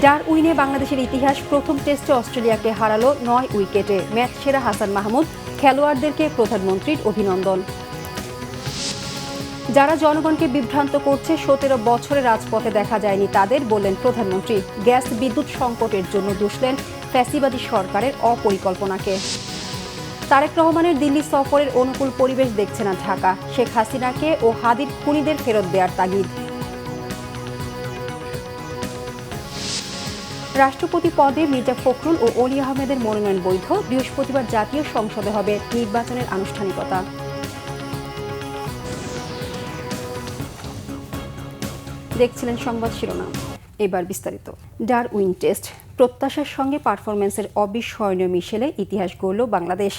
ডারউইনে বাংলাদেশের ইতিহাস প্রথম টেস্টে অস্ট্রেলিয়াকে হারালো ৯ উইকেটে। ম্যাচ সেরা হাসান মাহমুদ, খেলোয়াড়দেরকে প্রধানমন্ত্রীর অভিনন্দন। যারা জনগণকে বিভ্রান্ত করছে ১৭ বছরে রাজপথে দেখা যায়নি তাদের, বললেন প্রধানমন্ত্রী। গ্যাস বিদ্যুৎ সংকটের জন্য দুষলেন ফ্যাসিবাদী সরকারের অপরিকল্পনাকে। তারেক রহমানের দিল্লি সফরের অনুকূল পরিবেশ দেখছে না ঢাকা। শেখ হাসিনাকে ও হাদির খুনিদের ফেরত দেওয়ার তাগিদ। রাষ্ট্রপতি পদে মির্জা ফখরুল ও অলি আহমেদের মনোনয়ন বৈধ। বৃহস্পতিবার জাতীয় সংসদে হবে নির্বাচনের আনুষ্ঠানিকতা। দেখছিলেন সংবাদ শিরোনাম, এবার বিস্তারিত। ডারউইন টেস্ট প্রত্যাশার সঙ্গে পারফরম্যান্সের অবিস্মরণীয় মিশেলে ইতিহাস গড়ল বাংলাদেশ।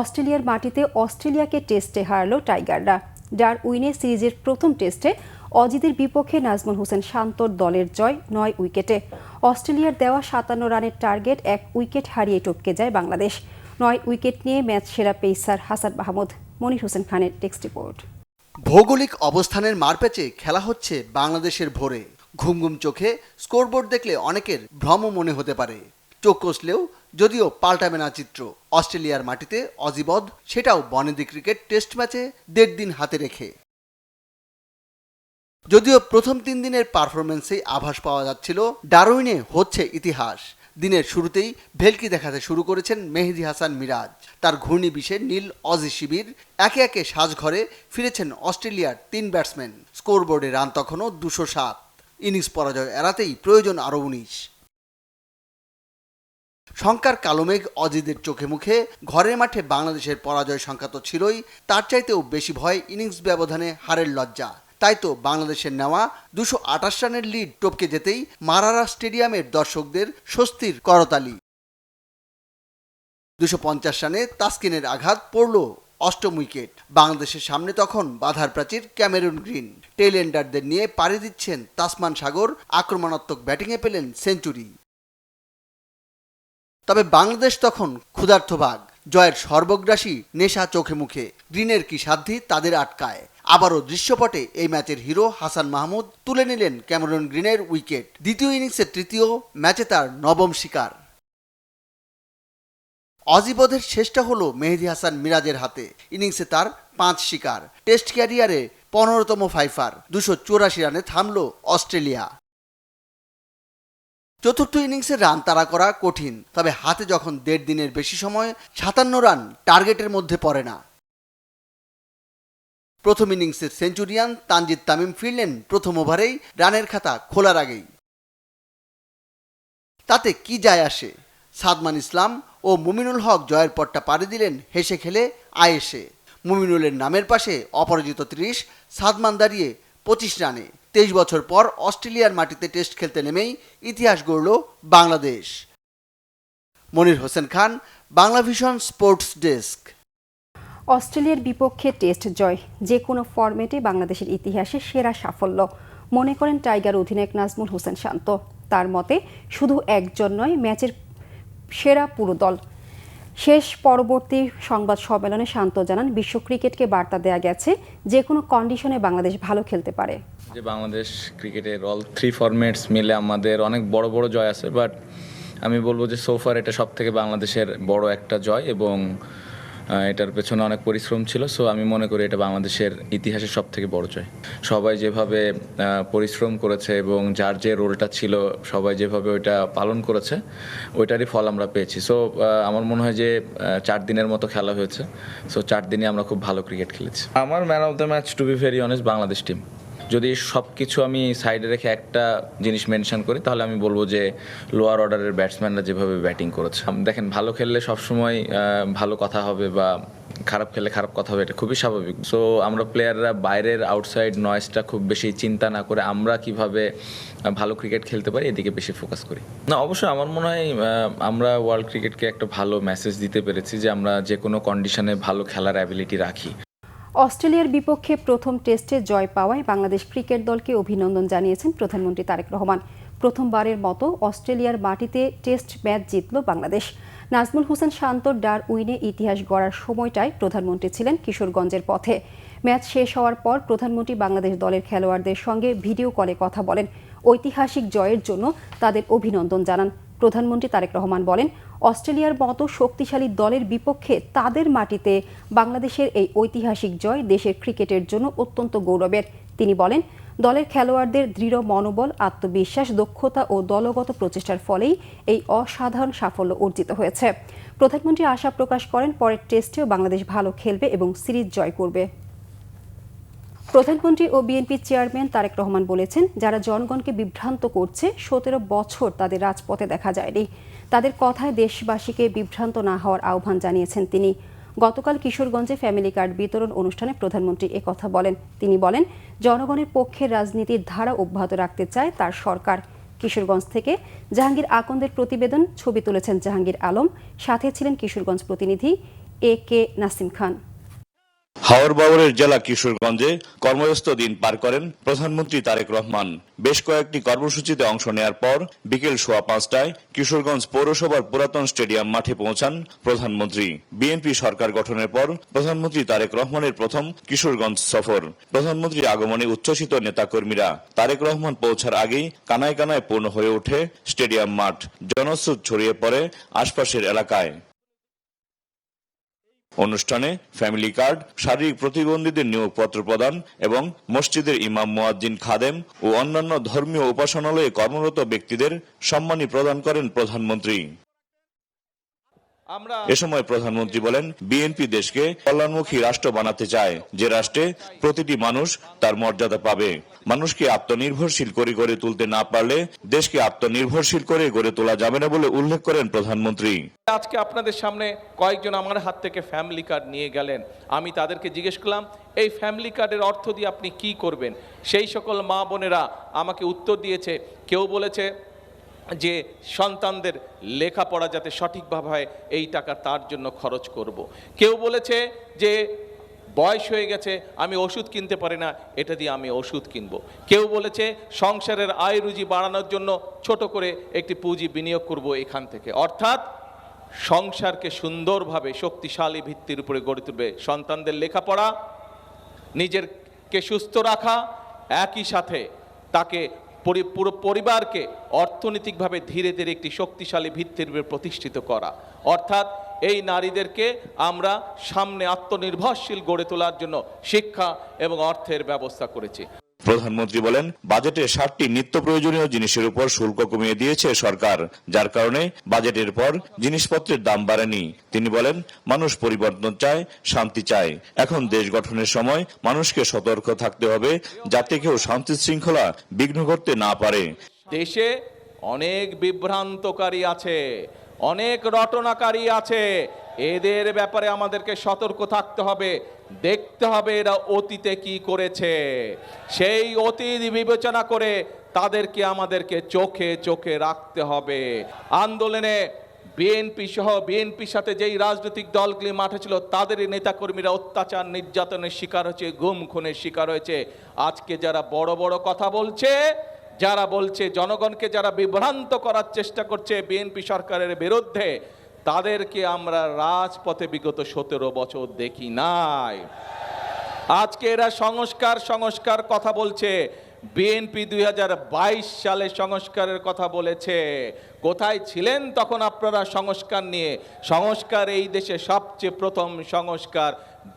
অস্ট্রেলিয়ার মাটিতে অস্ট্রেলিয়াকে টেস্টে হারালো টাইগাররা। ডারউইনে সিরিজের প্রথম টেস্টে অজিদের বিপক্ষে নাজমুল হোসেন শান্তর দলের জয় ৯ উইকেটে। অস্ট্রেলিয়ার দেওয়া ৫৭ রানের টার্গেট ১ উইকেট হারিয়ে টপকে যায় বাংলাদেশ। ৯ উইকেট নিয়ে ম্যাচ সেরা পেসার হাসান মাহমুদ। মনির হোসেন খানের টেক্সট রিপোর্ট। ভৌগোলিক অবস্থানের মারপ্যাচে খেলা হচ্ছে বাংলাদেশের ভোরে। ঘুম ঘুম চোখে স্কোরবোর্ড দেখলে অনেকের ভ্রম মনে হতে পারে। চোখ কষলেও যদিও পাল্টাবে না চিত্র। অস্ট্রেলিয়ার মাটিতে অজিবধ, সেটাও বনেদি ক্রিকেট টেস্ট ম্যাচে ১.৫ দিন হাতে রেখে। যদিও প্রথম ৩ দিনের পারফরমেন্সেই আভাস পাওয়া যাচ্ছিল ডারউইনে হচ্ছে ইতিহাস। দিনের শুরুতেই ভেলকি দেখাতে শুরু করেছেন মেহেদী হাসান মিরাজ। তার ঘূর্ণিবিশের নীল অজি শিবির একে একে সাজঘরে ফিরেছেন অস্ট্রেলিয়ার ৩ ব্যাটসম্যান। স্কোরবোর্ডে রান তখনও ২০৭। ইনিংস পরাজয় এড়াতেই প্রয়োজন আরও ১৯। শঙ্কার কালোমেঘ অজিদের চোখে মুখে। ঘরের মাঠে বাংলাদেশের পরাজয় সংখ্যা তো ছিলই, তার চাইতেও বেশি ভয় ইনিংস ব্যবধানে হারের লজ্জা। তাই তো বাংলাদেশের নেওয়া ২২৮ রানের লিড টপকে যেতেই মারারা স্টেডিয়ামের দর্শকদের স্বস্তির করতালি। ২৫০ রানে তাসকিনের আঘাত পড়ল অষ্টম উইকেট। বাংলাদেশের সামনে তখন বাধার প্রাচীর ক্যামেরুন গ্রিন। টেল এন্ডারদের নিয়ে পাড়ি দিচ্ছেন তাসমান সাগর। আক্রমণাত্মক ব্যাটিংয়ে পেলেন সেঞ্চুরি। তবে বাংলাদেশ তখন ক্ষুধার্ত বাঘ। জয়ের সর্বগ্রাসী নেশা চোখে মুখে। গ্রিনের কি সাধ্যি তাদের আটকায়। আবারও দৃশ্যপটে এই ম্যাচের হিরো হাসান মাহমুদ তুলে নিলেন ক্যামেরুন গ্রিনের উইকেট। দ্বিতীয় ইনিংসের তৃতীয়, ম্যাচে তার নবম শিকার। অজিবধের শেষটা হলো মেহেদী হাসান মিরাজের হাতে। ইনিংসে তার ৫ শিকার। টেস্ট ক্যারিয়ারে ১৫তম ফাইফার। ২৮৪ রানে থামল অস্ট্রেলিয়া। চতুর্থ ইনিংসে রান তাড়া করা কঠিন, তবে হাতে যখন ১.৫ দিনের বেশি সময় ৫৭ রান টার্গেটের মধ্যে পড়ে না। প্রথম ইনিংসের সেঞ্চুরিয়ান তানজিদ তামিম ফিরলেন প্রথম ওভারেই রানের খাতা খোলার আগেই। তাতে কি যায় আসে? সাদমান ইসলাম ও মুমিনুল হক জয়ের পটটা পাড়ি দিলেন হেসে খেলে আয়েসে। মুমিনুলের নামের পাশে অপরাজিত ৩০, সাদমান দাঁড়িয়ে ২৫ রানে। ২৩ বছর পর অস্ট্রেলিয়ার মাটিতে টেস্ট খেলতে নেমেই ইতিহাস গড়ল বাংলাদেশ। Monir Hossain Khan, Banglavision sports desk. অস্ট্রেলিয়ার বিপক্ষে টেস্ট জয় যে কোনো ফরম্যাটে বাংলাদেশের ইতিহাসে সেরা সাফল্য মনে করেন টাইগার অধিনায়ক নাজমুল হোসেন শান্ত। তার মতে শুধু একজন নয়, ম্যাচের সেরা পুরো দল। শেষ পরবর্তী সংবাদ সম্মেলনে শান্ত জানান, বিশ্ব ক্রিকেটকে বার্তা দেয়া গেছে যে কোনো কন্ডিশনে বাংলাদেশ ভালো খেলতে পারে। যে বাংলাদেশ ক্রিকেটের অল 3 ফরম্যাটস মিলে আমাদের অনেক বড় বড় জয় আছে, বাট আমি বলবো যে সোফার এটা সব থেকে বাংলাদেশের বড় একটা জয় এবং এটার পেছনে অনেক পরিশ্রম ছিল। সো আমি মনে করি এটা বাংলাদেশের ইতিহাসের সব থেকে বড় জয়। সবাই যেভাবে পরিশ্রম করেছে এবং যার যে রোলটা ছিল সবাই যেভাবে ওইটা পালন করেছে, ওইটারই ফল আমরা পেয়েছি। সো আমার মনে হয় যে 4 দিনের মতো খেলা হয়েছে। সো 4 দিনে আমরা খুব ভালো ক্রিকেট খেলেছি। আমার man of the match to be very honest Bangladesh team. যদি সব কিছু আমি সাইডে রেখে একটা জিনিস মেনশন করি তাহলে আমি বলবো যে লোয়ার অর্ডারের ব্যাটসম্যানরা যেভাবে ব্যাটিং করেছে। দেখেন, ভালো খেললে সবসময় ভালো কথা হবে বা খারাপ খেললে খারাপ কথা হবে, এটা খুবই স্বাভাবিক। সো আমরা প্লেয়াররা বাইরের আউটসাইড নয়েজটা খুব বেশি চিন্তা না করে আমরা কিভাবে ভালো ক্রিকেট খেলতে পারি এদিকে বেশি ফোকাস করি। না, অবশ্যই আমার মনে হয় আমরা ওয়ার্ল্ড ক্রিকেটকে একটা ভালো মেসেজ দিতে পেরেছি যে আমরা যে কোনো কন্ডিশনে ভালো খেলার অ্যাবিলিটি রাখি। অস্ট্রেলিয়ার বিপক্ষে প্রথম টেস্টে জয় পাওয়ায় বাংলাদেশ ক্রিকেট দলকে অভিনন্দন জানিয়েছেন প্রধানমন্ত্রী তারেক রহমান। প্রথমবারের মতো অস্ট্রেলিয়ার মাটিতে টেস্ট ম্যাচ জিতল বাংলাদেশ। নাজমুল হোসেন শান্তর ডারউইনে ইতিহাস গড়ার সময়টায় প্রধানমন্ত্রী ছিলেন কিশোরগঞ্জের পথে। ম্যাচ শেষ হওয়ার পর প্রধানমন্ত্রী বাংলাদেশ দলের খেলোয়াড়দের সঙ্গে ভিডিও কলে কথা বলেন। ঐতিহাসিক জয়ের জন্য তাদের অভিনন্দন জানান। প্রধানমন্ত্রী তারেক রহমান বলেন, অস্ট্রেলিয়ার মতো শক্তিশালী দলের বিপক্ষে তাদের মাটিতে বাংলাদেশের এই ঐতিহাসিক জয় দেশের ক্রিকেটের জন্য অত্যন্ত গৌরবের। তিনি বলেন, দলের খেলোয়াড়দের দৃঢ় মনোবল, আত্মবিশ্বাস, দক্ষতা ও দলগত প্রচেষ্টার ফলেই এই অসাধারণ সাফল্য অর্জিত হয়েছে। প্রধানমন্ত্রী আশা প্রকাশ করেন, পরের টেস্টেও বাংলাদেশ ভালো খেলবে এবং সিরিজ জয় করবে। প্রধানমন্ত্রী ও বিএনপির চেয়ারম্যান তারেক রহমান বলেছেন, যারা জনগণকে বিভ্রান্ত করছে 17 বছর তাদের রাজপথে দেখা যায়নি। তাদের কথায় দেশবাসীকে বিভ্রান্ত না হওয়ার আহ্বান জানিয়েছেন তিনি। গতকাল কিশোরগঞ্জে ফ্যামিলি কার্ড বিতরণ অনুষ্ঠানে প্রধানমন্ত্রী একথা বলেন। তিনি বলেন, জনগণের পক্ষে রাজনীতির ধারা অব্যাহত রাখতে চায় তার সরকার। কিশোরগঞ্জ থেকে জাহাঙ্গীর আকন্দের প্রতিবেদন। ছবি তুলেছেন জাহাঙ্গীর আলম, সাথে ছিলেন কিশোরগঞ্জ প্রতিনিধি AK নাসিম খান। হাওর-বাওরের জেলা কিশোরগঞ্জে কর্মব্যস্ত দিন পার করেন প্রধানমন্ত্রী তারেক রহমান। বেশ কয়েকটি কর্মসূচিতে অংশ নেয়ার পর বিকেল 5:15টায় কিশোরগঞ্জ পৌরসভার পুরাতন স্টেডিয়াম মাঠে পৌঁছান প্রধানমন্ত্রী। বিএনপি সরকার গঠনের পর প্রধানমন্ত্রী তারেক রহমানের প্রথম কিশোরগঞ্জ সফর। প্রধানমন্ত্রীর আগমনে উচ্ছ্বসিত নেতাকর্মীরা। তারেক রহমান পৌঁছার আগেই কানায় কানায় পূর্ণ হয়ে ওঠে স্টেডিয়াম মাঠ। জনস্রোত ছড়িয়ে পড়ে আশপাশের এলাকায়। অনুষ্ঠানে ফ্যামিলি কার্ড, শারীরিক প্রতিবন্ধীদের নিয়োগপত্র প্রদান এবং মসজিদের ইমাম, মুয়াজ্জিন, খাদেম ও অন্যান্য ধর্মীয় উপাসনালয়ে কর্মরত ব্যক্তিদের সম্মানী প্রদান করেন প্রধানমন্ত্রী। এ সময় প্রধানমন্ত্রী বলেন, বিএনপি দেশকে কল্যাণমুখী রাষ্ট্র বানাতে চায়, যে রাষ্ট্রে প্রতিটি মানুষ তার মর্যাদা পাবে। মানুষকে আত্মনির্ভরশীল করে গড়ে তুলতে না পারলে দেশকে আত্মনির্ভরশীল করে গড়ে তোলা যাবে না বলে উল্লেখ করেন প্রধানমন্ত্রী। আজকে আপনাদের সামনে কয়েকজন আমার হাত থেকে ফ্যামিলি কার্ড নিয়ে গেলেন। আমি তাদেরকে জিজ্ঞেস করলাম, এই ফ্যামিলি কার্ডের অর্থ দিয়ে আপনি কি করবেন? সেই সকল মা বোনেরা আমাকে উত্তর দিয়েছে। কেউ বলেছে যে সন্তানদের লেখাপড়া যাতে সঠিকভাবে হয় এই টাকা তার জন্য খরচ করব। কেউ বলেছে যে বয়স হয়ে গেছে, আমি ওষুধ কিনতে পারি না, এটা দিয়ে আমি ওষুধ কিনবো। কেউ বলেছে সংসারের আয় রুজি বাড়ানোর জন্য ছোট করে একটি পুঁজি বিনিয়োগ করব এখান থেকে। অর্থাৎ সংসারকে সুন্দরভাবে শক্তিশালী ভিত্তির উপরে গড়ে তুলবে। সন্তানদের লেখাপড়া, নিজেরকে সুস্থ রাখা, একই সাথে তাকে পুরো পরিবারকে অর্থনৈতিকভাবে ধীরে ধীরে একটি শক্তিশালী ভিত্তির উপরে প্রতিষ্ঠিত করা। অর্থাৎ এই নারীদেরকে আমরা সামনে আত্মনির্ভরশীল গড়ে তোলার জন্য শিক্ষা এবং অর্থের ব্যবস্থা করেছি। প্রধানমন্ত্রী বলেন, বাজেটে 60টি নিত্য প্রয়োজনীয় জিনিসের উপর শুল্ক কমিয়ে দিয়েছে সরকার, যার কারণে বাজেটের পর জিনিসপত্রের দাম বাড়েনি। তিনি বলেন, মানুষ পরিবর্তন চায়, শান্তি চায়। এখন দেশ গঠনের সময় মানুষকে সতর্ক থাকতে হবে, যাতে কেউ শান্তি শৃঙ্খলা বিঘ্ন করতে না পারে। দেশে অনেক বিভ্রান্তকারী আছে, অনেক রটনাকারী আছে। এদের ব্যাপারে আমাদেরকে সতর্ক থাকতে হবে, দেখতে হবে এরা অতীতে কি করেছে। সেই অতীত বিবেচনা করে তাদেরকে আমাদেরকে চোখে চোখে রাখতে হবে। আন্দোলনে বিএনপি সহ বিএনপির সাথে যেই রাজনৈতিক দলগুলি মাঠে ছিল তাদেরই নেতাকর্মীরা অত্যাচার নির্যাতনের শিকার হয়েছে, গুম খুনের শিকার হয়েছে। আজকে যারা বড় বড় কথা বলছে, যারা বলছে জনগণকে যারা বিভ্রান্ত করার চেষ্টা করছে বিএনপি সরকারের বিরুদ্ধে, তাদেরকে আমরা রাজপথে বিগত 17 বছর দেখি নাই। আজকে এরা সংস্কার কথা বলছে। বিএনপি 2022 সালে সংস্কারের কথা বলেছে। কোথায় ছিলেন তখন আপনারা সংস্কার নিয়ে? সংস্কার এই দেশে সবচেয়ে প্রথম সংস্কার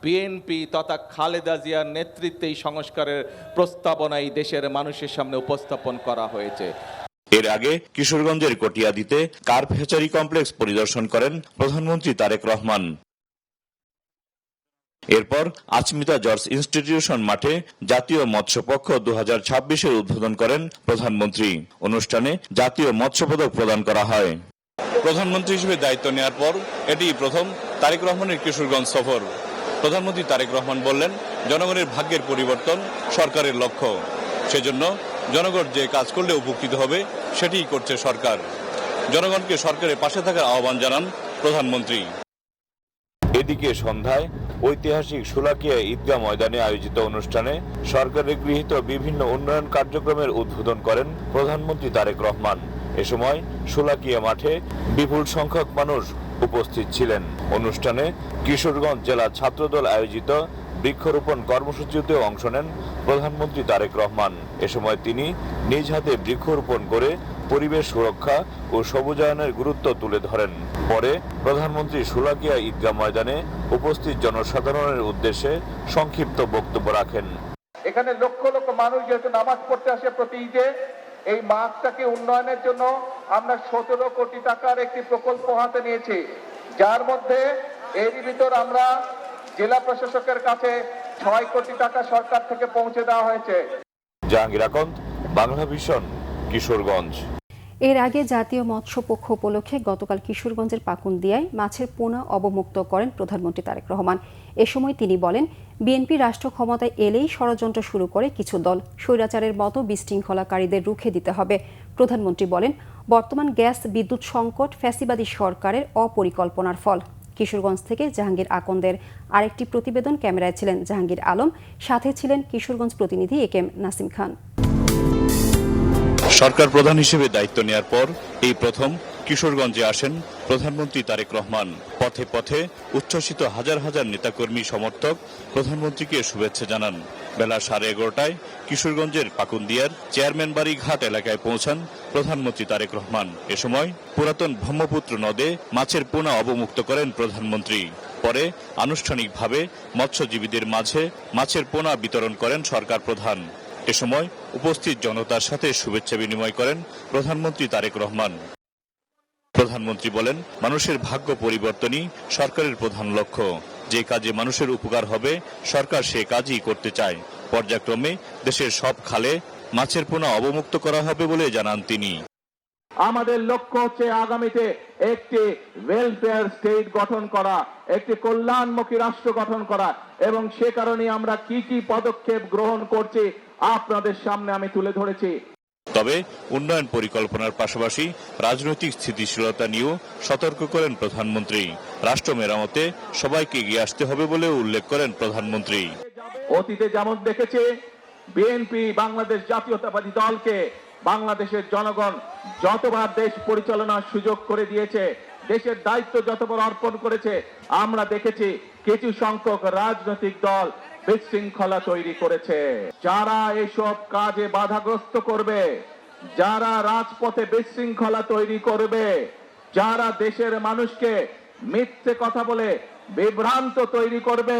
বিএনপি তথা খালেদা জিয়ার নেতৃত্বে এই সংস্কারের প্রস্তাবনা এই দেশের মানুষের সামনে উপস্থাপন করা হয়েছে। এর আগে কিশোরগঞ্জের কটিয়াদীতে কার্প হ্যাচারি কমপ্লেক্স পরিদর্শন করেন প্রধানমন্ত্রী তারেক রহমান। এরপর আচমিতা জর্জ ইনস্টিটিউশন মাঠে জাতীয় মৎস্যপক্ষ 2026-এর উদ্বোধন করেন প্রধানমন্ত্রী। অনুষ্ঠানে জাতীয় মৎস্য পদক প্রদান করা হয়। প্রধানমন্ত্রী হিসেবে দায়িত্ব নেওয়ার পর এটি প্রথম তারেক রহমানের কিশোরগঞ্জ সফর। প্রধানমন্ত্রী তারেক রহমান বললেন, জনগণের ভাগ্যের পরিবর্তন সরকারের লক্ষ্য। সেজন্য জনগণ যে কাজ করলে উপকৃত হবে সেটিই করছে সরকার। জনগণকে সরকারের পাশে থাকার আহ্বান জানান প্রধানমন্ত্রী। এদিকে সন্ধ্যায় ঐতিহাসিক শোলাকিয়া ঈদগাহ ময়দানে আয়োজিত অনুষ্ঠানে সরকারের গৃহীত বিভিন্ন উন্নয়ন কার্যক্রমের উদ্বোধন করেন প্রধানমন্ত্রী তারেক রহমান। এ সময় শোলাকিয়া মাঠে বিপুল সংখ্যক মানুষ উপস্থিত ছিলেন। অনুষ্ঠানে কিশোরগঞ্জ জেলা ছাত্রদল আয়োজিত বৃক্ষরোপণ কর্মসূচিতেও অংশ নেন প্রধানমন্ত্রী তারেক রহমান। এ সময় তিনি নিজ হাতে বৃক্ষরোপণ করে পরিবেশ সুরক্ষা ও সবুজায়নের গুরুত্ব তুলে ধরেন। পরে প্রধানমন্ত্রী শোলাকিয়া ঈদগাহ ময়দানে উপস্থিত জনসাধারণের উদ্দেশ্যে সংক্ষিপ্ত বক্তব্য রাখেন। এখানে লক্ষ লক্ষ মানুষ যেহেতু নামাজ পড়তে আসে প্রতি ঈদে, এই মাঠটাকে উন্নয়নের জন্য আমরা 17 কোটি টাকার একটি প্রকল্প হাতে নিয়েছি, যার মধ্যে এরই ভিতর আমরা জেলা প্রশাসকের কাছে 6 কোটি টাকা সরকার থেকে পৌঁছে দেওয়া হয়েছে। জাহাঙ্গীর আকন্দ, বাংলা ভিশন, কিশোরগঞ্জ। এর আগে জাতীয় মৎস্য পক্ষ উপলক্ষে গতকাল কিশোরগঞ্জের পাকুন্দিয়ায় মাছের পোনা অবমুক্ত করেন প্রধানমন্ত্রী তারেক রহমান। এ সময় তিনি বলেন, বিএনপি রাষ্ট্র ক্ষমতায় এলেই ষড়যন্ত্র শুরু করে কিছু দল, স্বৈরাচারের মতো বিশৃঙ্খলাকারীদের রুখে দিতে হবে। প্রধানমন্ত্রী বলেন, বর্তমান গ্যাস বিদ্যুৎ সংকট ফ্যাসিবাদী সরকারের অপরিকল্পনার ফল। কিশোরগঞ্জ থেকে জাহাঙ্গীর আকন্দের আরেকটি প্রতিবেদন। ক্যামেরায় ছিলেন জাহাঙ্গীর আলম, সাথে ছিলেন কিশোরগঞ্জ প্রতিনিধি একেএম নাসিম খান। সরকার প্রধান হিসেবে দায়িত্ব নেয়ার পর এই প্রথম কিশোরগঞ্জে আসেন প্রধানমন্ত্রী তারেক রহমান। পথে পথে উচ্ছ্বসিত হাজার হাজার নেতাকর্মী সমর্থক প্রধানমন্ত্রীকে শুভেচ্ছা জানান। বেলা 11:30টায় কিশোরগঞ্জের পাকুন্দিয়ার চেয়ারম্যান বাড়ি ঘাট এলাকায় পৌঁছান প্রধানমন্ত্রী তারেক রহমান। এ সময় পুরাতন ব্রহ্মপুত্র নদে মাছের পোনা অবমুক্ত করেন প্রধানমন্ত্রী। পরে আনুষ্ঠানিকভাবে মৎস্যজীবীদের মাঝে মাছের পোনা বিতরণ করেন সরকার প্রধান। এ সময় উপস্থিত জনতার সাথে শুভেচ্ছা বিনিময় করেন প্রধানমন্ত্রী তারেক রহমান। প্রধানমন্ত্রী বলেন, মানুষের ভাগ্য পরিবর্তনই সরকারের প্রধান লক্ষ্য। যে কাজে মানুষের উপকার হবে সরকার সে কাজই করতে চায়। পর্যায়ক্রমে দেশের সব খালে মাছের পোনা অবমুক্ত করা হবে বলে জানান তিনি। আমাদের লক্ষ্য হচ্ছে আগামীতে একটি ওয়েলফেয়ার স্টেট গঠন করা, একটি কল্যাণমুখী রাষ্ট্র গঠন করা, এবং সে কারণে আমরা কি কি পদক্ষেপ গ্রহণ করছি আপনাদের সামনে আমি তুলে ধরেছি। তবে উন্নয়ন পরিকল্পনার পাশাপাশি রাজনৈতিক স্থিতিশীলতা নিয়েও সতর্ক করেন প্রধানমন্ত্রী। রাষ্ট্র মেরামতে সবাইকে এগিয়ে আসতে হবে বলে উল্লেখ করেন প্রধানমন্ত্রী। অতীতে যেমন দেখেছে, বিএনপি বাংলাদেশ জাতীয়তাবাদী দলকে বাংলাদেশের জনগণ যতবার দেশ পরিচালনার সুযোগ করে দিয়েছে, দেশের দায়িত্ব যতবার অর্পণ করেছে, আমরা দেখেছি কিছু সংখ্যক রাজনৈতিক দল বিশৃঙ্খলা তৈরি করেছে। যারা এসব কাজে বাধাগ্রস্ত করবে, যারা রাজপথে বিশৃঙ্খলা তৈরি করবে, যারা দেশের মানুষকে মিথ্যে কথা বলে বিভ্রান্ত তৈরি করবে,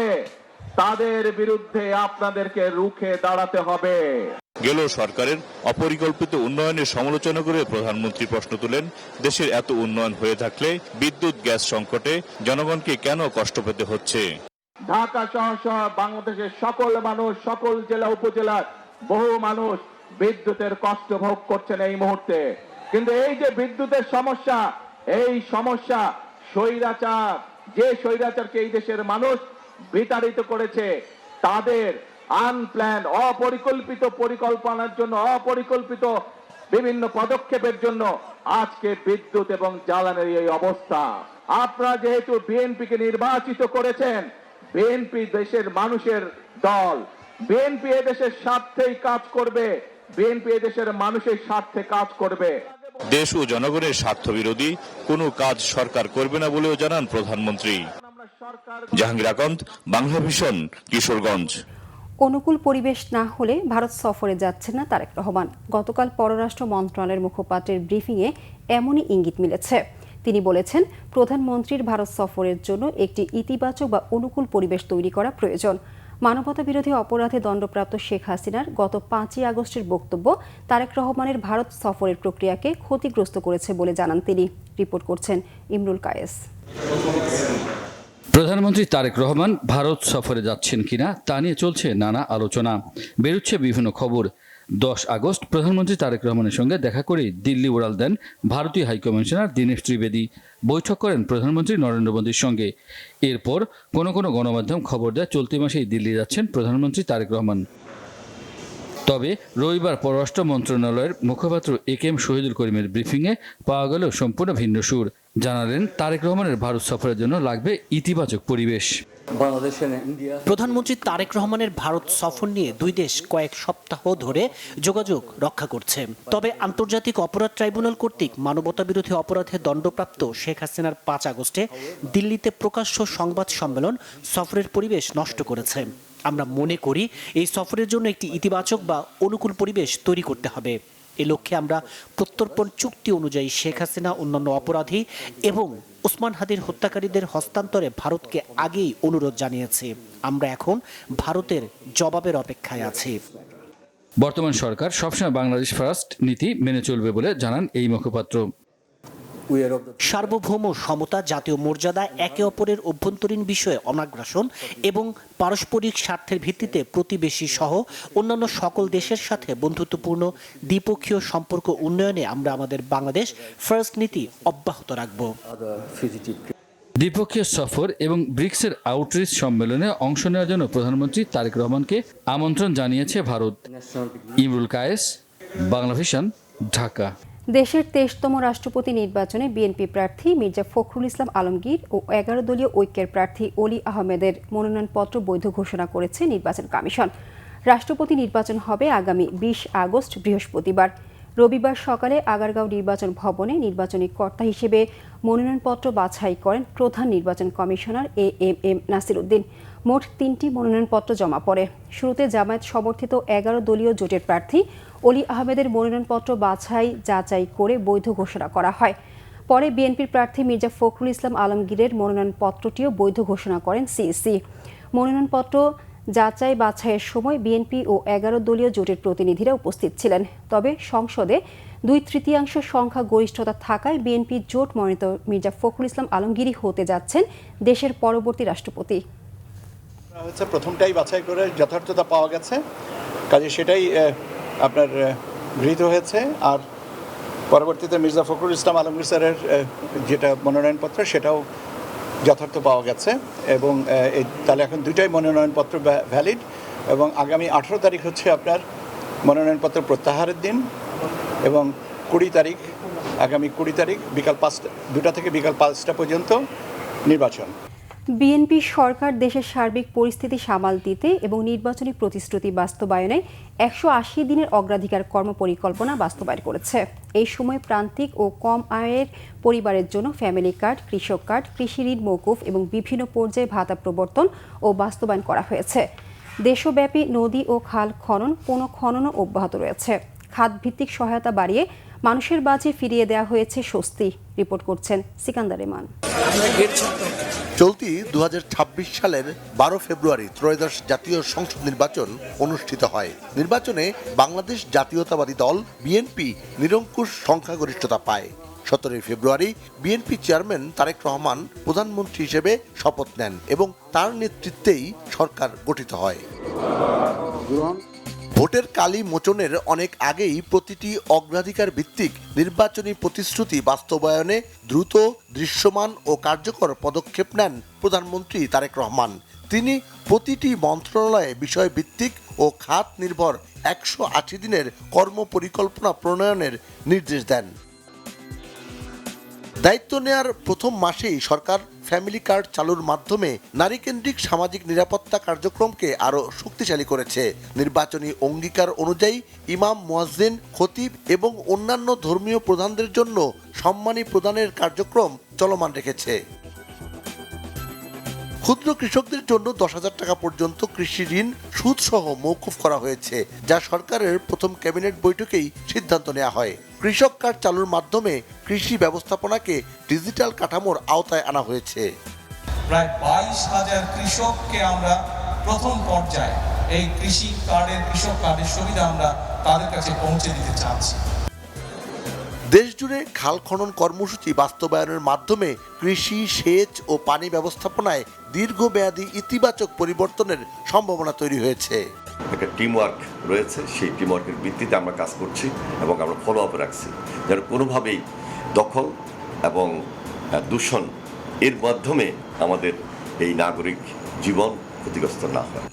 তাদের বিরুদ্ধে আপনাদেরকে রুখে দাঁড়াতে হবে। গেল সরকারের অপরিকল্পিত উন্নয়নের সমালোচনা করে প্রধানমন্ত্রী প্রশ্ন তুলেন, দেশের এত উন্নয়ন হয়ে থাকলে বিদ্যুৎ গ্যাস সংকটে জনগণকে কেন কষ্ট পেতে হচ্ছে? ঢাকা সহ বাংলাদেশের সকল মানুষ, সকল জেলা উপজেলার বহু মানুষ বিদ্যুতের কষ্ট ভোগ করছেন এই মুহূর্তে। কিন্তু এই যে বিদ্যুতের সমস্যা, এই সমস্যা স্বৈরাচার, যে স্বৈরাচারকে এই দেশের মানুষ বিতাড়িত করেছে, তাদের আনপ্ল্যান অপরিকল্পিত পরিকল্পনার জন্য, অপরিকল্পিত বিভিন্ন পদক্ষেপের জন্য আজকে বিদ্যুৎ এবং জ্বালানির এই অবস্থা। আপনারা যেহেতু বিএনপিকে নির্বাচিত করেছেন, বিএনপি দেশের মানুষের দল, বিএনপি এদেশের স্বার্থেই কাজ করবে, বিএনপি এদেশের মানুষের স্বার্থে কাজ করবে। দেশ ও জনগণের স্বার্থ বিরোধী কোনো কাজ সরকার করবে না বলেও জানান প্রধানমন্ত্রী। জাহাঙ্গীর আকন্দ, বাংলা ভিশন, কিশোরগঞ্জ। অনুকূল পরিবেশ না হলে ভারত সফরে যাচ্ছেন না তারেক রহমান। গতকাল পররাষ্ট্র মন্ত্রণালয়ের মুখপাত্রের ব্রিফিংয়ে এমনই ইঙ্গিত মিলেছে। তিনি বলেছেন, প্রধানমন্ত্রীর ভারত সফরের জন্য একটি ইতিবাচক বা অনুকূল পরিবেশ তৈরি করা প্রয়োজন। মানবতা বিরোধী অপরাধে দণ্ডপ্রাপ্ত শেখ হাসিনার গত 5ই আগস্টের বক্তব্য তারেক রহমানের ভারত সফরের প্রক্রিয়াকে ক্ষতিগ্রস্ত করেছে বলে জানান তিনি। রিপোর্ট করছেন ইমরুল কায়েস। প্রধানমন্ত্রী তারেক রহমান ভারত সফরে যাচ্ছেন কিনা তা নিয়ে চলছে নানা আলোচনা। বেরোচ্ছে বিভিন্ন খবর। 10 আগস্ট প্রধানমন্ত্রী তারেক রহমানের সঙ্গে দেখা করে দিল্লি উড়াল দেন ভারতীয় হাইকমিশনার দীনেশ ত্রিবেদী। বৈঠক করেন প্রধানমন্ত্রী নরেন্দ্র মোদীর সঙ্গে। এরপর কোনো গণমাধ্যম খবর দেয় চলতি মাসেই দিল্লি যাচ্ছেন প্রধানমন্ত্রী তারেক রহমান। তবে রবিবার পররাষ্ট্র মন্ত্রণালয়ের মুখপাত্র একেএম শহীদুল করিমের ব্রিফিংয়ে পাওয়া গেল সম্পূর্ণ ভিন্ন সুর। জানালেন, তারেক রহমানের ভারত সফরের জন্য লাগবে ইতিবাচক পরিবেশ। প্রধানমন্ত্রী তারেক রহমানের ভারত সফর নিয়ে দুই দেশ কয়েক সপ্তাহ ধরে যোগাযোগ রক্ষা করছে। তবে আন্তর্জাতিক অপরাধ ট্রাইব্যুনাল কর্তৃক মানবতা বিরোধী অপরাধে দণ্ডপ্রাপ্ত শেখ হাসিনার 5 আগস্টে দিল্লিতে প্রকাশ্য সংবাদ সম্মেলন সফরের পরিবেশ নষ্ট করেছে। আমরা মনে করি এই সফরের জন্য একটি ইতিবাচক বা অনুকূল পরিবেশ তৈরি করতে হবে। এ লক্ষ্যে আমরা প্রত্যর্পণ চুক্তি অনুযায়ী শেখ হাসিনা, অন্যান্য অপরাধী এবং ওসমান হাদির হত্যাকারীদের হস্তান্তরে ভারতকে আগেই অনুরোধ জানিয়েছি। আমরা এখন ভারতের জবাবের অপেক্ষায় আছি। বর্তমান সরকার সবসময় বাংলাদেশ ফার্স্ট নীতি মেনে চলবে বলে জানান এই মুখপাত্র। সার্বভৌম সমতা, জাতীয় মর্যাদা, একে অপরের অভ্যন্তরীণ বিষয়ে অনাগ্রাসন এবং পারস্পরিক স্বার্থের ভিত্তিতে প্রতিবেশী সহ অন্যান্য সকল দেশের সাথে বন্ধুত্বপূর্ণ দ্বিপক্ষীয় সম্পর্ক উন্নয়নে আমরা আমাদের বাংলাদেশ ফার্স্ট নীতি অব্যাহত রাখব। দ্বিপক্ষীয় সফর এবং ব্রিক্সের আউটরিচ সম্মেলনে অংশ নেওয়ার জন্য প্রধানমন্ত্রী তারেক রহমানকে আমন্ত্রণ জানিয়েছে ভারত। ইমরুল কায়েস, বাংলা ভিশন, ঢাকা। দেশের 23তম রাষ্ট্রপতি নির্বাচনে বিএনপি প্রার্থী মির্জা ফখরুল ইসলাম আলমগীর ও 11 দলীয় ঐক্যের প্রার্থী অলি আহমেদের মনোনয়নপত্র বৈধ ঘোষণা করেছে নির্বাচন কমিশন। রাষ্ট্রপতি নির্বাচন হবে আগামী 20 আগস্ট বৃহস্পতিবার। রবিবার সকালে আগারগাঁও নির্বাচন ভবনে নির্বাচনী কর্তা হিসেবে মনোনয়নপত্র বাছাই করেন প্রধান নির্বাচন কমিশনার এএমএম নাসির উদ্দিন। মোট 3টি মনোনয়নপত্র জমা পড়ে। শুরুতে জামায়াত সমর্থিত 11 দলীয় জোটের প্রার্থী অলি আহমেদের মনোনয়নপত্র বাছাই যাচাই করে বৈধ ঘোষণা করা হয়। পরে বিএনপির প্রার্থী মির্জা ফখরুল ইসলাম আলমগীরের মনোনয়নপত্রটিও বৈধ ঘোষণা করেন সিইসি। মনোনয়নপত্র যাচাই বাছাইয়ের সময় বিএনপি ও 11 দলীয় জোটের প্রতিনিধিরা উপস্থিত ছিলেন। তবে সংসদে 2/3 সংখ্যা গরিষ্ঠতা থাকায় বিএনপি জোট মনোনীত মির্জা ফখরুল ইসলাম আলমগীরই হতে যাচ্ছেন দেশের পরবর্তী রাষ্ট্রপতি। প্রথমটাই বাছাই করে যথার্থতা পাওয়া গেছে, কাজে সেটাই আপনার গৃহীত হয়েছে। আর পরবর্তীতে মির্জা ফখরুল ইসলাম আলমগীর স্যারের যেটা মনোনয়নপত্র সেটাও যথার্থ পাওয়া গেছে এবং তাহলে এখন দুইটাই মনোনয়নপত্র ভ্যালিড এবং আগামী 18 তারিখ হচ্ছে আপনার মনোনয়নপত্র প্রত্যাহারের দিন এবং আগামী 20 তারিখ বিকাল 2টা থেকে বিকাল 5টা পর্যন্ত নির্বাচন। বিএনপি সরকার দেশের সার্বিক পরিস্থিতি সামাল দিতে এবং নির্বাচনী প্রতিশ্রুতি বাস্তবায়নে 180 দিনের অগ্রাধিকার কর্মপরিকল্পনা বাস্তবায়ন করেছে। এই সময় প্রান্তিক ও কম আয়ের পরিবারের জন্য ফ্যামিলি কার্ড, কৃষক কার্ড, কৃষি ঋণ মওকুফ এবং বিভিন্ন পর্যায়ে ভাতা প্রবর্তন ও বাস্তবায়ন করা হয়েছে। দেশব্যাপী নদী ও খাল খনন, পুনঃখননও অব্যাহত রয়েছে। খাতভিত্তিক সহায়তা বাড়িয়ে মানুষের মাঝে ফিরিয়ে দেওয়া হয়েছে স্বস্তি। রিপোর্ট করছেন সিকান্দার রেমান। চলতি 2026 সালের 12 ফেব্রুয়ারি ত্রয়োদশ জাতীয় সংসদ নির্বাচন অনুষ্ঠিত হয়। নির্বাচনে বাংলাদেশ জাতীয়তাবাদী দল বিএনপি নিরঙ্কুশ সংখ্যাগরিষ্ঠতা পায়। 17 ফেব্রুয়ারি বিএনপি চেয়ারম্যান তারেক রহমান প্রধানমন্ত্রী হিসেবে শপথ নেন এবং তার নেতৃত্বেই সরকার গঠিত হয়। ভোটের কালি মোচনের অনেক আগেই প্রতিটি অগ্রাধিকার ভিত্তিক নির্বাচনী প্রতিশ্রুতি বাস্তবায়নে দ্রুত, দৃশ্যমান ও কার্যকর পদক্ষেপ নেন প্রধানমন্ত্রী তারেক রহমান। তিনি প্রতিটি মন্ত্রণালয়ে বিষয়ভিত্তিক ও খাত নির্ভর 180 দিনের কর্মপরিকল্পনা প্রণয়নের নির্দেশ দেন। দায়িত্ব নেয়ার প্রথম মাসেই সরকার ফ্যামিলি কার্ড চালুর মাধ্যমে নারীকেন্দ্রিক সামাজিক নিরাপত্তা কার্যক্রমকে আরও শক্তিশালী করেছে। নির্বাচনী অঙ্গীকার অনুযায়ী ইমাম, মুয়াজ্জিন, খতিব এবং অন্যান্য ধর্মীয় প্রধানদের জন্য সম্মানী প্রদানের কার্যক্রম চলমান রেখেছে। ক্ষুদ্র কৃষকদের জন্য 10,000 টাকা পর্যন্ত কৃষি ঋণ সুদসহ মওকুফ করা হয়েছে, যা সরকারের প্রথম ক্যাবিনেট বৈঠকেই সিদ্ধান্ত নেওয়া হয়। কৃষক কার্ড চালুর মাধ্যমে কৃষি ব্যবস্থাপনাকে ডিজিটাল কাঠামোর আওতায় আনা হয়েছে। প্রায় 22,000 কৃষককে আমরা প্রথম পর্যায়ে এই কৃষক কার্ডের সুবিধা আমরা তাদের কাছে পৌঁছে দিতে চাচ্ছি। দেশজুড়ে খাল খনন কর্মসূচি বাস্তবায়নের মাধ্যমে কৃষি, সেচ ও পানি ব্যবস্থাপনায় দীর্ঘমেয়াদী ইতিবাচক পরিবর্তনের সম্ভাবনা তৈরি হয়েছে। একটা টিমওয়ার্ক রয়েছে, সেই টিমওয়ার্কের ভিত্তিতে আমরা কাজ করছি এবং আমরা ফলো আপ রাখছি যেন কোনোভাবেই দখল এবং দূষণ এর মাধ্যমে আমাদের এই নাগরিক জীবন ক্ষতিগ্রস্ত না হয়।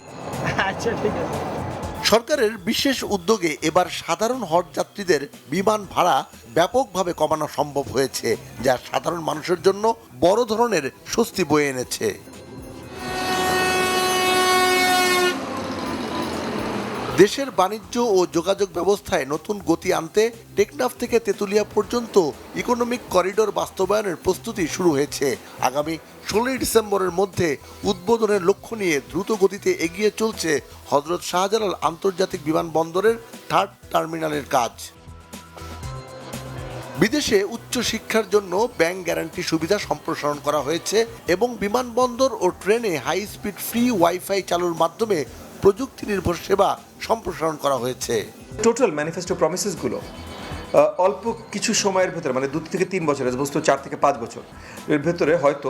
সরকারের বিশেষ উদ্যোগে এবার সাধারণ হজ যাত্রীদের বিমান ভাড়া ব্যাপকভাবে কমানো সম্ভব হয়েছে, যা সাধারণ মানুষের জন্য বড় ধরনের স্বস্তি বয়ে এনেছে। দেশের বাণিজ্য ও যোগাযোগ ব্যবস্থায় নতুন গতি আনতে টেকনাফ থেকে তেঁতুলিয়া পর্যন্ত ইকোনমিক করিডোর বাস্তবায়নের প্রস্তুতি শুরু হয়েছে। আগামী 16 ডিসেম্বরের মধ্যে উদ্বোধনের লক্ষ্য নিয়ে দ্রুত গতিতে এগিয়ে চলছে হযরত শাহজালাল আন্তর্জাতিক বিমানবন্দরের 3rd টার্মিনালের কাজ। বিদেশে উচ্চ শিক্ষার জন্য ব্যাংক গ্যারান্টি সুবিধা সম্প্রসারণ করা হয়েছে এবং বিমানবন্দর ও ট্রেনে হাই স্পিড ফ্রি ওয়াইফাই চালুর মাধ্যমে প্রযুক্তি নির্ভর সেবা সম্প্রসারণ করা হয়েছে। টোটাল ম্যানিফেস্টো প্রমিসেসগুলো অল্প কিছু সময়ের ভেতরে, মানে 2 থেকে 3 বছর, বস্তু 4 থেকে 5 বছর এর ভেতরে হয়তো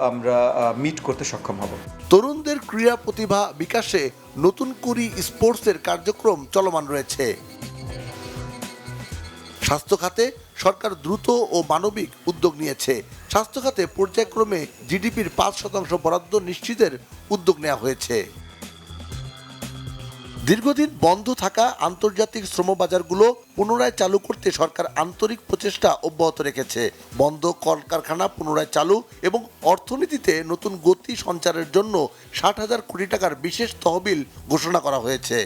আমরা মিট করতে সক্ষম হব। তরুণদের ক্রীড়া প্রতিভা বিকাশে নতুন কুড়ি স্পোর্টসের কার্যক্রম চলমান রয়েছে। স্বাস্থ্য খাতে সরকার দ্রুত ও মানবিক উদ্যোগ নিয়েছে। স্বাস্থ্য খাতে পর্যায়ক্রমে জিডিপির 5% বরাদ্দ নিশ্চিতের উদ্যোগ নেওয়া হয়েছে। দীর্ঘদিন বন্ধ থাকা আন্তর্জাতিক শ্রমবাজারগুলো পুনরায় চালু করতে সরকার আন্তরিক প্রচেষ্টা অব্যাহত রেখেছে। বন্ধ কলকারখানা পুনরায় চালু এবং অর্থনীতিতে নতুন গতি সঞ্চারের জন্য 60,000 কোটি টাকার বিশেষ তহবিল ঘোষণা করা হয়েছে।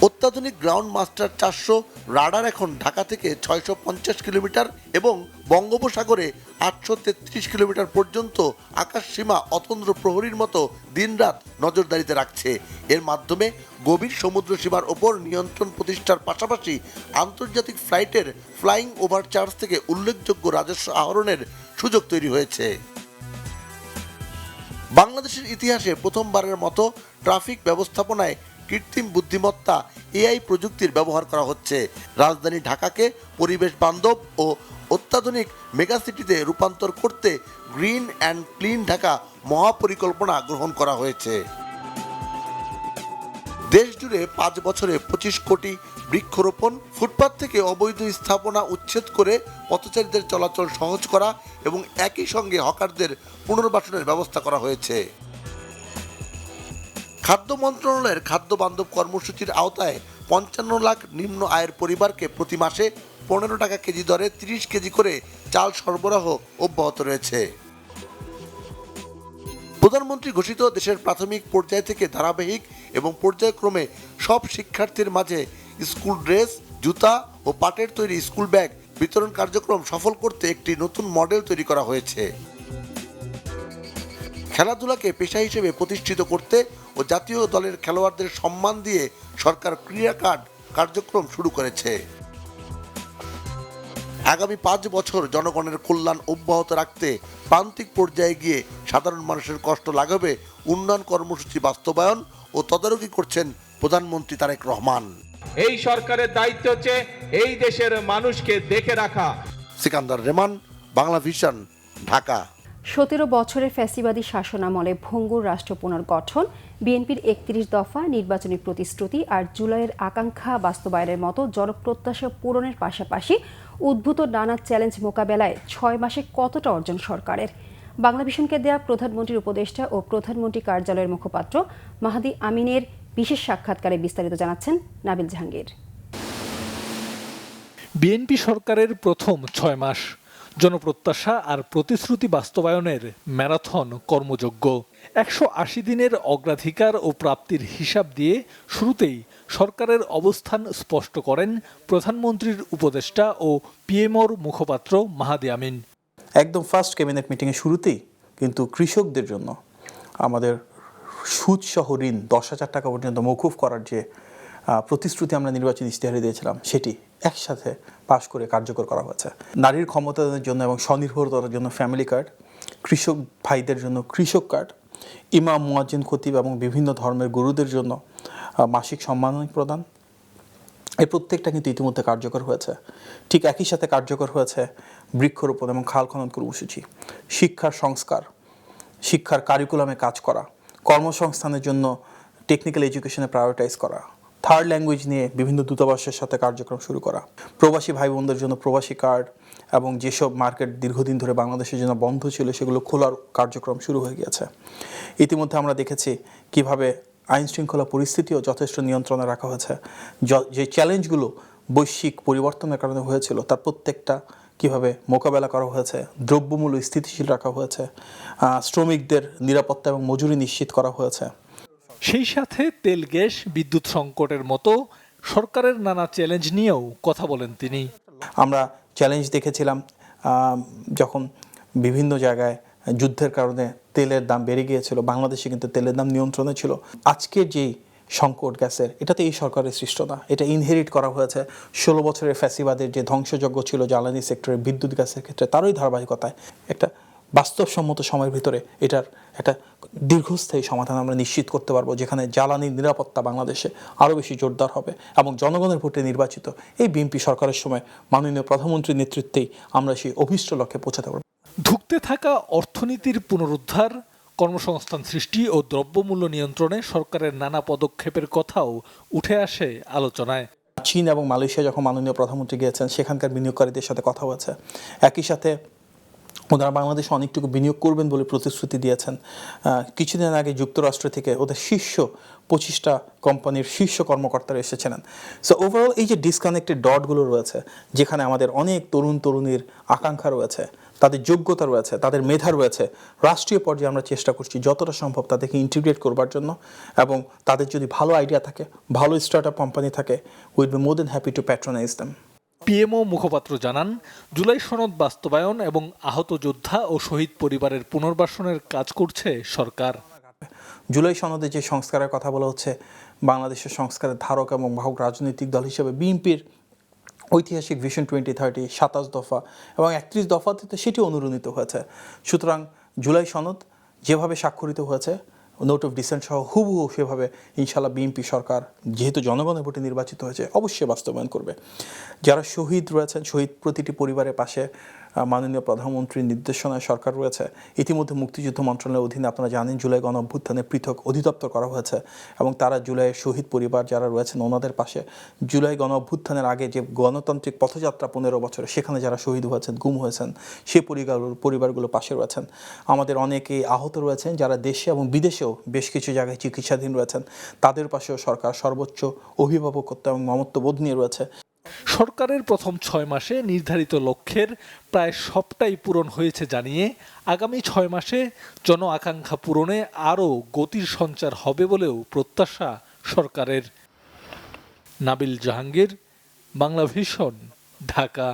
অত্যাধুনিক গ্রাউন্ড মাস্টার 400 রাডার এখন ঢাকা থেকে 650 কিলোমিটার এবং বঙ্গোপসাগরে 833 কিলোমিটার পর্যন্ত আকাশ সীমা অতন্দ্র প্রহরীর মতো দিনরাত নজরদারিতে রাখছে। এর মাধ্যমে গভীর সমুদ্র সীমার ওপর নিয়ন্ত্রণ প্রতিষ্ঠার পাশাপাশি আন্তর্জাতিক ফ্লাইটের ফ্লাইং ওভার চার্জ থেকে উল্লেখযোগ্য রাজস্ব আহরণের সুযোগ তৈরি হয়েছে। বাংলাদেশের ইতিহাসে প্রথমবারের মতো ট্রাফিক ব্যবস্থাপনায় কৃত্রিম বুদ্ধিমত্তা এআই প্রযুক্তির ব্যবহার করা হচ্ছে। রাজধানী ঢাকাকে পরিবেশ বান্ধব ও অত্যাধুনিক মেগাসিটিতে রূপান্তর করতে গ্রিন অ্যান্ড ক্লিন ঢাকা মহাপরিকল্পনা গ্রহণ করা হয়েছে। দেশ জুড়ে 5 বছরে 25 কোটি বৃক্ষরোপণ, ফুটপাত থেকে অবৈধ স্থাপনা উচ্ছেদ করে পথচারীদের চলাচল সহজ করা এবং একই সঙ্গে হকারদের পুনর্বাসনের ব্যবস্থা করা হয়েছে। খাদ্য মন্ত্রণালয়ের খাদ্য বান্ধব কর্মসূচির আওতায় 55 লাখ নিম্ন আয়ের পরিবারকে প্রতি মাসে 15 টাকা কেজি দরে 30 কেজি করে চাল সরবরাহ অব্যাহত রয়েছে। প্রধানমন্ত্রী ঘোষিত দেশের প্রাথমিক পর্যায় থেকে ধারাবাহিক এবং পর্যায়ক্রমে সব শিক্ষার্থীর মাঝে স্কুল ড্রেস, জুতা ও পাটের তৈরি স্কুল ব্যাগ বিতরণ কার্যক্রম সফল করতে একটি নতুন মডেল তৈরি করা হয়েছে। খেলাধুলাকে পেশা হিসেবে প্রতিষ্ঠিত করতে ও জাতীয় দলের খেলোয়াড়দের সম্মান দিয়ে সরকার ক্রীড়া কার্ড কার্যক্রম শুরু করেছে। আগামী 5 বছর জনগণের কল্যাণ অব্যাহত রাখতে প্রান্তিক পর্যায়ে গিয়ে সাধারণ মানুষের কষ্ট লাঘবে উন্নয়ন কর্মসূচি বাস্তবায়ন ও তদারকি করছেন প্রধানমন্ত্রী তারেক রহমান। এই সরকারের দায়িত্ব হচ্ছে এই দেশের মানুষকে দেখে রাখা। সিকান্দার রেমান, বাংলা ভিশন, ঢাকা। 17 বছরের ফ্যাসিবাদী শাসনামলে ভঙ্গুর রাষ্ট্র পুনর্গঠন, বিএনপির 31 দফা নির্বাচনী প্রতিশ্রুতি আর জুলাইয়ের আকাঙ্ক্ষা বাস্তবায়নের মতো জনপ্রত্যাশা পূরণের পাশাপাশি উদ্ভূত নানা চ্যালেঞ্জ মোকাবেলায় 6 মাসে কতটা অর্জন সরকারের? বাংলা ভিশনকে দেয়া প্রধানমন্ত্রীর উপদেষ্টা ও প্রধানমন্ত্রী কার্যালয়ের মুখপাত্র মাহাদি আমিনের বিশেষ সাক্ষাৎকারে বিস্তারিত জানাচ্ছেন নাবিল জাহাঙ্গীর। বিএনপি সরকারের প্রথম 6 মাস জনপ্রত্যাশা আর প্রতিশ্রুতি বাস্তবায়নের ম্যারাথন কর্মযজ্ঞ। 180 দিনের অগ্রাধিকার ও প্রাপ্তির হিসাব দিয়ে শুরুতেই সরকারের অবস্থান স্পষ্ট করেন প্রধানমন্ত্রীর উপদেষ্টা ও পিএমওর মুখপাত্র মাহাদি আমিন। একদম ফার্স্ট ক্যাবিনেট মিটিংয়ের শুরুতেই কিন্তু কৃষকদের জন্য আমাদের সুদসহ ঋণ 10,000 টাকা পর্যন্ত মওকুফ করার যে প্রতিশ্রুতি আমরা নির্বাচনী ইশতেহারে দিয়েছিলাম সেটি একসাথে পাশ করে কার্যকর করা হয়েছে। নারীর ক্ষমতায়নের জন্য এবং স্বনির্ভরতার জন্য ফ্যামিলি কার্ড, কৃষক ভাইদের জন্য কৃষক কার্ড, ইমাম, মুয়াজ্জিন, খতিব এবং বিভিন্ন ধর্মের গুরুদের জন্য মাসিক সম্মাননা প্রদান, এই প্রত্যেকটা কিন্তু ইতিমধ্যে কার্যকর হয়েছে। ঠিক একই সাথে কার্যকর হয়েছে বৃক্ষরোপণ এবং খাল খনন কর্মসূচি, শিক্ষার সংস্কার, শিক্ষার কারিকুলামে কাজ করা, কর্মসংস্থানের জন্য টেকনিক্যাল এডুকেশনে প্রায়োরিটাইজ করা, থার্ড ল্যাঙ্গুয়েজ নিয়ে বিভিন্ন দূতাবাসের সাথে কার্যক্রম শুরু করা, প্রবাসী ভাই বোনদের জন্য প্রবাসী কার্ড এবং যেসব মার্কেট দীর্ঘদিন ধরে বাংলাদেশের জন্য বন্ধ ছিল সেগুলো খোলার কার্যক্রম শুরু হয়ে গিয়েছে। ইতিমধ্যে আমরা দেখেছি কিভাবে আইন শৃঙ্খলা পরিস্থিতিও যথেষ্ট নিয়ন্ত্রণে রাখা হয়েছে। যে চ্যালেঞ্জগুলো বৈশ্বিক পরিবর্তনের কারণে হয়েছিল তার প্রত্যেকটা কিভাবে মোকাবেলা করা হয়েছে, দ্রব্যমূল্য স্থিতিশীল রাখা হয়েছে, শ্রমিকদের নিরাপত্তা এবং মজুরি নিশ্চিত করা হয়েছে। সেই সাথে তেল গ্যাস বিদ্যুৎ সংকটের মতো সরকারের নানা চ্যালেঞ্জ নিয়েও কথা বলেন তিনি। আমরা চ্যালেঞ্জ দেখেছিলাম যখন বিভিন্ন জায়গায় যুদ্ধের কারণে তেলের দাম বেড়ে গিয়েছিল, বাংলাদেশে কিন্তু তেলের দাম নিয়ন্ত্রণে ছিল। আজকের যেই সংকট গ্যাসের, এটা তো এই সরকারের সৃষ্ট না, এটা ইনহেরিট করা হয়েছে 16 বছরের ফ্যাসিবাদের যে ধ্বংসযজ্ঞ ছিল জ্বালানি সেক্টরে, বিদ্যুৎ গ্যাসের ক্ষেত্রে, তারই ধারাবাহিকতায় একটা বাস্তবসম্মত সময়ের ভিতরে এটার একটা দীর্ঘস্থায়ী সমাধান আমরা নিশ্চিত করতে পারবো, যেখানে জ্বালানির নিরাপত্তা বাংলাদেশে আরও বেশি জোরদার হবে এবং জনগণের ভোটে নির্বাচিত এই বিএনপি সরকারের সময় মাননীয় প্রধানমন্ত্রীর নেতৃত্বেই আমরা সেই অভীষ্ট লক্ষ্যে পৌঁছাতে পারব। ধুঁকতে থাকা অর্থনীতির পুনরুদ্ধার, কর্মসংস্থান সৃষ্টি ও দ্রব্যমূল্য নিয়ন্ত্রণে সরকারের নানা পদক্ষেপের কথাও উঠে আসে আলোচনায়। চীন এবং মালয়েশিয়া যখন মাননীয় প্রধানমন্ত্রী গিয়েছেন, সেখানকার বিনিয়োগকারীদের সাথে কথা হয়েছে। একই সাথে ওনারা বাংলাদেশে অনেকটুকু বিনিয়োগ করবেন বলে প্রতিশ্রুতি দিয়েছেন। কিছুদিন আগে যুক্তরাষ্ট্র থেকে ওদের শীর্ষ 25টা কোম্পানির শীর্ষ কর্মকর্তারা এসেছিলেন। সো ওভারঅল এই যে ডিসকানেক্টেড ডটগুলো রয়েছে, যেখানে আমাদের অনেক তরুণ তরুণীর আকাঙ্ক্ষা রয়েছে, তাদের যোগ্যতা রয়েছে, তাদের মেধা রয়েছে, রাষ্ট্রীয় পর্যায়ে আমরা চেষ্টা করছি যতটা সম্ভব তাদেরকে ইন্টিগ্রেট করবার জন্য, এবং তাদের যদি ভালো আইডিয়া থাকে, ভালো স্টার্টআপ কোম্পানি থাকে, will be more then happy to patronize them. PMO মুখপাত্র জানান, জুলাই সনদ বাস্তবায়ন এবং আহত যোদ্ধা ও শহীদ পরিবারের পুনর্বাসনের কাজ করছে সরকার। জুলাই সনদে যে সংস্কারের কথা বলা হচ্ছে, বাংলাদেশের সংস্কারের ধারক এবং বাহক রাজনৈতিক দল হিসেবে বিএনপির ঐতিহাসিক ভিশন 2030, 27 দফা এবং 31 দফাতে তো সেটি অনুরণিত হয়েছে। সুতরাং জুলাই সনদ যেভাবে স্বাক্ষরিত হয়েছে, নোট অফ ডিসেন্ট সহ হুবহু সেভাবে ইনশাল্লাহ বিএনপি সরকার, যেহেতু জনগণের ভোটে নির্বাচিত হয়েছে, অবশ্যই বাস্তবায়ন করবে। যারা শহীদ রয়েছেন, শহীদ প্রতিটি পরিবারের পাশে মাননীয় প্রধানমন্ত্রীর নির্দেশনায় সরকার রয়েছে। ইতিমধ্যে মুক্তিযুদ্ধ মন্ত্রণালয়ের অধীনে আপনারা জানেন জুলাই গণ অভ্যুত্থানে পৃথক অধিদপ্তর করা হয়েছে, এবং তারা জুলাইয়ের শহীদ পরিবার যারা রয়েছেন ওনাদের পাশে, জুলাই গণ অভ্যুত্থানের আগে যে গণতান্ত্রিক পথযাত্রা 15 বছরে, সেখানে যারা শহীদ হয়েছেন, গুম হয়েছেন, সেই পরিবারগুলো পাশে রয়েছেন। আমাদের অনেকেই আহত রয়েছেন যারা দেশে এবং বিদেশেও বেশ কিছু জায়গায় চিকিৎসাধীন রয়েছেন, তাদের পাশেও সরকার সর্বোচ্চ অভিভাবকত্ব এবং মমত্ববোধ নিয়ে রয়েছে। সরকারের প্রথম 6 মাসে নির্ধারিত লক্ষ্যের প্রায় সবটাই পূরণ হয়েছে জানিয়ে আগামী 6 মাসে জন আকাঙ্ক্ষা পূরণে আরও গতির সঞ্চার হবে বলেও প্রত্যাশা সরকারের। নাবিল জাহাঙ্গীর, বাংলা ভিশন, ঢাকা।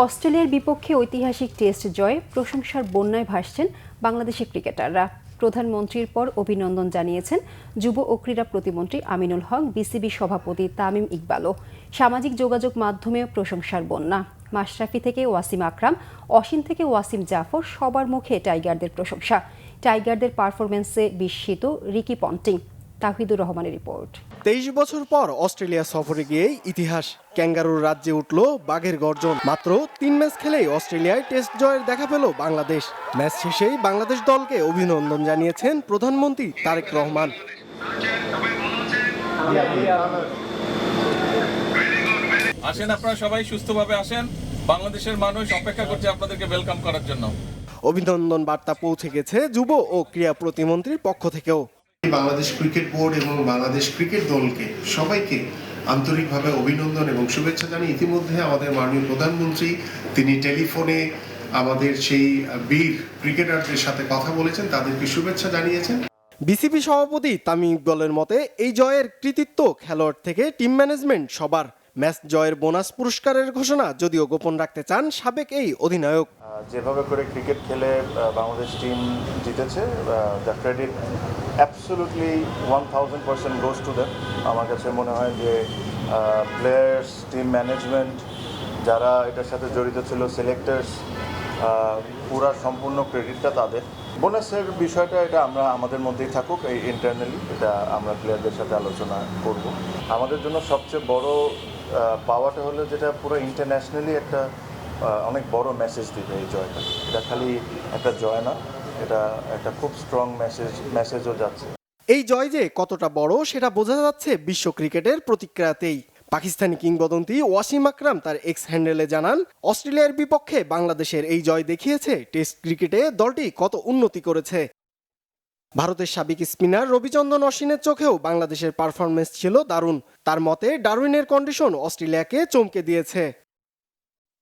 অস্ট্রেলিয়ার বিপক্ষে ঐতিহাসিক টেস্ট জয়ে প্রশংসার বন্যায় ভাসছেন বাংলাদেশি ক্রিকেটাররা। প্রধানমন্ত্রীর পর অভিনন্দন জানিয়েছেন যুব ও ক্রীড়া প্রতিমন্ত্রী আমিনুল হক, বিসিবি সভাপতি তামিম ইকবালও। সামাজিক যোগাযোগ মাধ্যমে প্রশংসার বন্যা। মাশরাফি থেকে ওয়াসিম আকরাম, অসীম থেকে ওয়াসিম জাফর, সবার মুখে টাইগারদের প্রশংসা। টাইগারদের পারফরমেন্সে বিস্মিত রিকি পন্টিং। তাহিদুর রহমানের রিপোর্ট। 23 বছর পর অস্ট্রেলিয়া সফরে গিয়েই ইতিহাস। ক্যাঙ্গারুর রাজ্যে উঠল বাঘের গর্জন। মাত্র 3 ম্যাচ খেলেই অস্ট্রেলিয়ায় টেস্ট জয়ের দেখা পেল বাংলাদেশ। ম্যাচ শেষেই বাংলাদেশ দলকে অভিনন্দন জানিয়েছেন প্রধানমন্ত্রী তারেক রহমান। আসেন, আপনারা সবাই সুস্থভাবে আসেন। বাংলাদেশের মানুষ অপেক্ষা করছে আপনাদেরকে ওয়েলকাম করার জন্য। অভিনন্দন বার্তা পৌঁছে গেছে যুব ও ক্রীড়া প্রতিমন্ত্রীর পক্ষ থেকেও। বাংলাদেশ ক্রিকেট বোর্ড এবং বাংলাদেশ ক্রিকেট দলকে সবাইকে আন্তরিকভাবে অভিনন্দন এবং শুভেচ্ছা জানিয়ে ইতিমধ্যে আমাদের মাননীয় প্রধানমন্ত্রী তিনি টেলিফোনে আমাদের সেই বীর ক্রিকেটারদের সাথে কথা বলেছেন, তাদেরকে শুভেচ্ছা জানিয়েছেন। বিসিবি সভাপতি তামিম ইকবালের মতে এই জয়ের কৃতিত্ব খেলোয়াড় থেকে টিম ম্যানেজমেন্ট সবার। ম্যাচ জয়ের বোনাস পুরস্কারের ঘোষণা যদিও গোপন রাখতে চান সাবেক এই অধিনায়ক। যেভাবে করে ক্রিকেট খেলে বাংলাদেশ টিম জিতেছে, the credit absolutely 1000% goes to them. আমার কাছে মনে হয় যে প্লেয়ার্স, টিম ম্যানেজমেন্ট, যারা এটার সাথে জড়িত ছিল, সিলেক্টার্স, পুরা সম্পূর্ণ ক্রেডিটটা তাদের। বোনাসের বিষয়টা এটা আমরা আমাদের মধ্যেই থাকুক, এই ইন্টারনালি এটা আমরা প্লেয়ারদের সাথে আলোচনা করব। আমাদের জন্য সবচেয়ে বড় পাওয়াটা হলো যেটা পুরো ইন্টারন্যাশনালি একটা অনেক বড় মেসেজ দিবে এই জয়টা। এটা খালি একটা জয় না, এটা একটা খুব স্ট্রং মেসেজও যাচ্ছে। এই জয় যে কতটা বড় সেটা বোঝা যাচ্ছে বিশ্ব ক্রিকেটের প্রতিক্রিয়াতেই। পাকিস্তানি কিংবদন্তি ওয়াসিম আকরাম তার এক্স হ্যান্ডেলে জানান, অস্ট্রেলিয়ার বিপক্ষে বাংলাদেশের এই জয় দেখিয়েছে টেস্ট ক্রিকেটে দলটি কত উন্নতি করেছে। ভারতের সাবেক স্পিনার রবিচন্দ্রন অশ্বিনের চোখেও বাংলাদেশের পারফরমেন্স ছিল দারুণ। তার মতে ডারউইনের কন্ডিশন অস্ট্রেলিয়াকে চমকে দিয়েছে।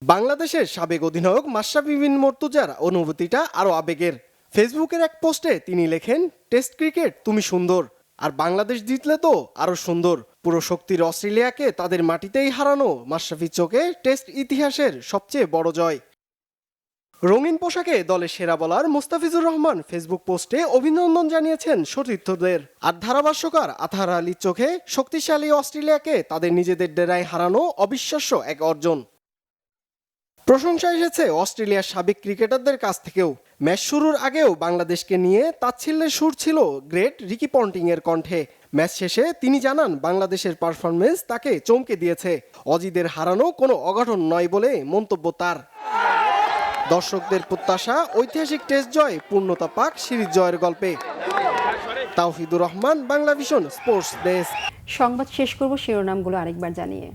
বাংলাদেশের সাবেক অধিনায়ক মাশরাফি বিন মুর্তজার অনুভূতিটা আরও আবেগের। ফেসবুকের এক পোস্টে তিনি লেখেন, টেস্ট ক্রিকেট তুমি সুন্দর, আর বাংলাদেশ জিতলে তো আরো সুন্দর। পুরো শক্তির অস্ট্রেলিয়াকে তাদের মাটিতেই হারানো মাশরাফির চোখে টেস্ট ইতিহাসের সবচেয়ে বড় জয়। রঙিন পোশাকে দলের সেরা বোলার মুস্তাফিজুর রহমান ফেসবুক পোস্টে অভিনন্দন জানিয়েছেন সতীর্থদের। আর ধারাভাষ্যকার আতহার আলীর চোখে শক্তিশালী অস্ট্রেলিয়াকে তাদের নিজেদের ডেরায় হারানো অবিশ্বাস্য এক অর্জন। প্রশংসা এসেছে অস্ট্রেলিয়ার সাবেক ক্রিকেটারদের কাছ থেকেও। ম্যাচ শুরুর আগেও বাংলাদেশকে নিয়ে তাচ্ছিল্যের সুর ছিল গ্রেট রিকি পন্টিং এর কণ্ঠে। ম্যাচ শেষে তিনি জানান বাংলাদেশের পারফরমেন্স তাকে চমকে দিয়েছে, অজিদের হারানো কোনো অঘটন নয় বলে মন্তব্য তার। দর্শকদের প্রত্যাশা ঐতিহাসিক টেস্ট জয় পূর্ণতা পাক সিরিজ জয়ের গল্পে। Tawhidur Rahman, Banglavision sports desk. সংবাদ শেষ করব শিরোনামগুলো আরেকবার জানিয়ে।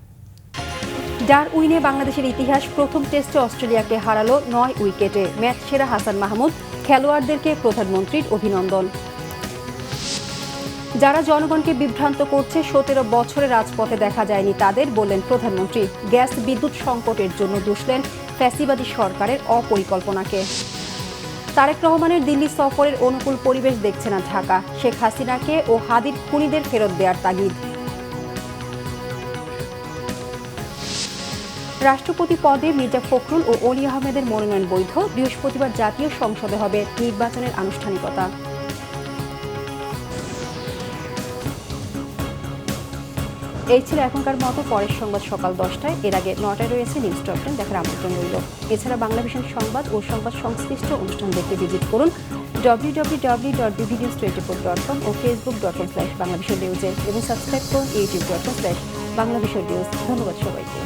ডারউইনে বাংলাদেশের ইতিহাস, প্রথম টেস্টে অস্ট্রেলিয়াকে হারালো 9 উইকেটে। ম্যাচ সেরা হাসান মাহমুদ, খেলোয়াড়দেরকে প্রধানমন্ত্রীর অভিনন্দন। যারা জনগণকে বিভ্রান্ত করছে 17 বছরে রাজপথে দেখা যায়নি তাদের, বললেন প্রধানমন্ত্রী। গ্যাস বিদ্যুৎ সংকটের জন্য দুষলেন ফ্যাসিবাদী সরকারের অপরিকল্পনাকে। তারেক রহমানের দিল্লি সফরের অনুকূল পরিবেশ দেখছে না ঢাকা, শেখ হাসিনাকে ও হাদির খুনিদের ফেরত দেওয়ার তাগিদ। রাষ্ট্রপতি পদে মির্জা ফখরুল ও অলি আহমেদের মনোনয়ন বৈধ, বৃহস্পতিবার জাতীয় সংসদে হবে নির্বাচনের আনুষ্ঠানিকতা। এই ছিল এখনকার মতো, পরের সংবাদ সকাল 10টায়। এর আগে 9টায় রয়েছে নিউজ টপ 10 দেখার আমন্ত্রণ রইল। এছাড়া বাংলাভিশন সংবাদ ও সংবাদ সংশ্লিষ্ট অনুষ্ঠান দেখতে ভিজিট করুন www.bbnews24.com ও facebook.com/বাংলাভিশন নিউজে এবং সাবস্ক্রাইব করুন youtube.com/বাংলাভিশন নিউজ। ধন্যবাদ সবাইকে।